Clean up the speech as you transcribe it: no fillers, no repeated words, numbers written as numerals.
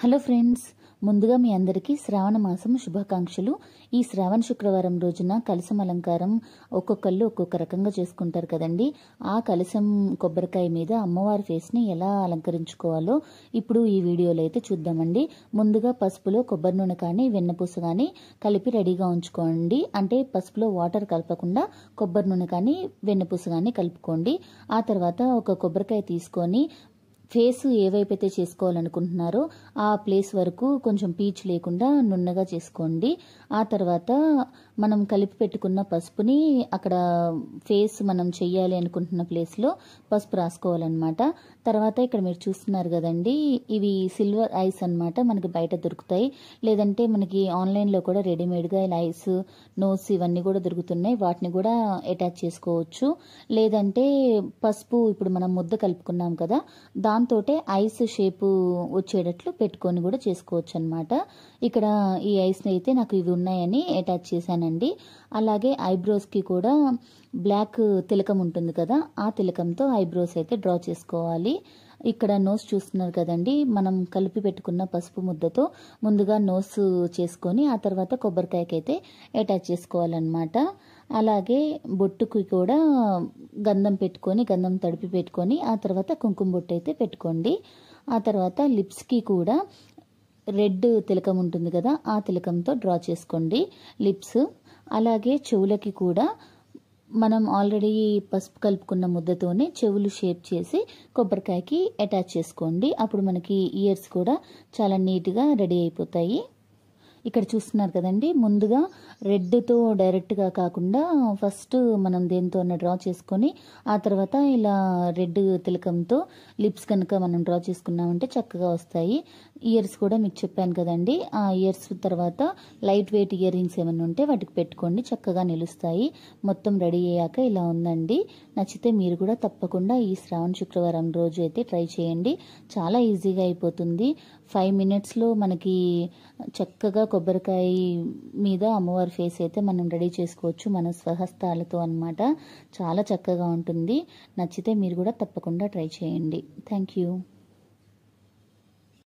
Hello friends, ముందుగా మీ అందరికీ శ్రావణ మాసం శుభాకాంక్షలు. ఈ శ్రావణ శుక్రవారం రోజున కలశం అలంకారం ఒక్కొక్కళ్ళు ఒక్కొక్క రకంగా చేసుకుంటారు కదండి. ఆ కలశం కొబ్బరికాయ మీద అమ్మవారి ఫేస్ని ఎలా అలంకరించుకోవాలో ఇప్పుడు ఈ వీడియోలో అయితే చూద్దామండి. ముందుగా పసుపులో కొబ్బరి నూనె కానీ వెన్నపూస కానీ కలిపి రెడీగా ఉంచుకోండి. అంటే పసుపులో వాటర్ కలపకుండా కొబ్బరి నూనె కానీ వెన్నపూస కానీ కలుపుకోండి. ఆ తర్వాత ఒక కొబ్బరికాయ తీసుకొని ఫేస్ ఏ వైపు అయితే చేసుకోవాలనుకుంటున్నారో ఆ ప్లేస్ వరకు కొంచెం పీచు లేకుండా నున్నగా చేసుకోండి. ఆ తర్వాత మనం కలిపి పెట్టుకున్న పసుపుని అక్కడ ఫేస్ మనం చెయ్యాలి అనుకుంటున్న ప్లేస్లో పసుపు రాసుకోవాలన్నమాట. తర్వాత ఇక్కడ మీరు చూస్తున్నారు కదండి, ఇవి సిల్వర్ ఐస్ అన్నమాట. మనకి బయట దొరుకుతాయి, లేదంటే మనకి ఆన్లైన్లో కూడా రెడీమేడ్గా ఇలా ఐస్ నోస్ ఇవన్నీ కూడా దొరుకుతున్నాయి. వాటిని కూడా అటాచ్ చేసుకోవచ్చు. లేదంటే పసుపు ఇప్పుడు మనం ముద్ద కలుపుకున్నాం కదా, దాంతో ఐస్ షేపు వచ్చేటట్లు పెట్టుకొని కూడా చేసుకోవచ్చు అనమాట. ఇక్కడ ఈ ఐస్ని అయితే నాకు ఇవి ఉన్నాయని అటాచ్ చేశానండి. అలాగే ఐబ్రోస్కి కూడా బ్లాక్ తిలకం ఉంటుంది కదా, ఆ తిలకంతో ఐబ్రోస్ అయితే డ్రా చేసుకోవాలి. ఇక్కడ నోస్ చూస్తున్నారు కదండి, మనం కలిపి పెట్టుకున్న పసుపు ముద్దతో ముందుగా నోస్ చేసుకొని ఆ తర్వాత కొబ్బరికాయకి అయితే అటాచ్ చేసుకోవాలన్నమాట. అలాగే బొట్టుకి కూడా గంధం పెట్టుకొని గంధం తడిపి పెట్టుకొని ఆ తర్వాత కుంకుమ బొట్టు అయితే పెట్టుకోండి. ఆ తర్వాత లిప్స్కి కూడా రెడ్ తిలకం ఉంటుంది కదా, ఆ తిలకంతో డ్రా చేసుకోండి లిప్స్. అలాగే చెవులకి కూడా మనం ఆల్రెడీ పసుపు కలుపుకున్న ముద్దతోనే చెవులు షేప్ చేసి కొబ్బరికాయకి అటాచ్ చేసుకోండి. అప్పుడు మనకి ఇయర్స్ కూడా చాలా నీట్గా రెడీ అయిపోతాయి. ఇక్కడ చూస్తున్నారు కదండి, ముందుగా రెడ్తో డైరెక్ట్గా కాకుండా ఫస్ట్ మనం దేంతో డ్రా చేసుకొని ఆ తర్వాత ఇలా రెడ్ తిలకంతో లిప్స్ కనుక మనం డ్రా చేసుకున్నామంటే చక్కగా వస్తాయి. ఇయర్స్ కూడా మీకు చెప్పాను కదండి, ఆ ఇయర్స్ తర్వాత లైట్ వెయిట్ ఇయర్ రింగ్స్ ఏమైనా ఉంటే వాటికి పెట్టుకోండి, చక్కగా నిలుస్తాయి. మొత్తం రెడీ అయ్యాక ఇలా ఉందండి. నచ్చితే మీరు కూడా తప్పకుండా ఈ శ్రావణ శుక్రవారం రోజు అయితే ట్రై చేయండి. చాలా ఈజీగా అయిపోతుంది. 5 minutesలో మనకి చక్కగా కొబ్బరికాయ మీద అమ్మవారి ఫేస్ అయితే మనం రెడీ చేసుకోవచ్చు మన స్వహస్తాలతో అన్నమాట. చాలా చక్కగా ఉంటుంది. నచ్చితే మీరు కూడా తప్పకుండా ట్రై చేయండి. Thank you.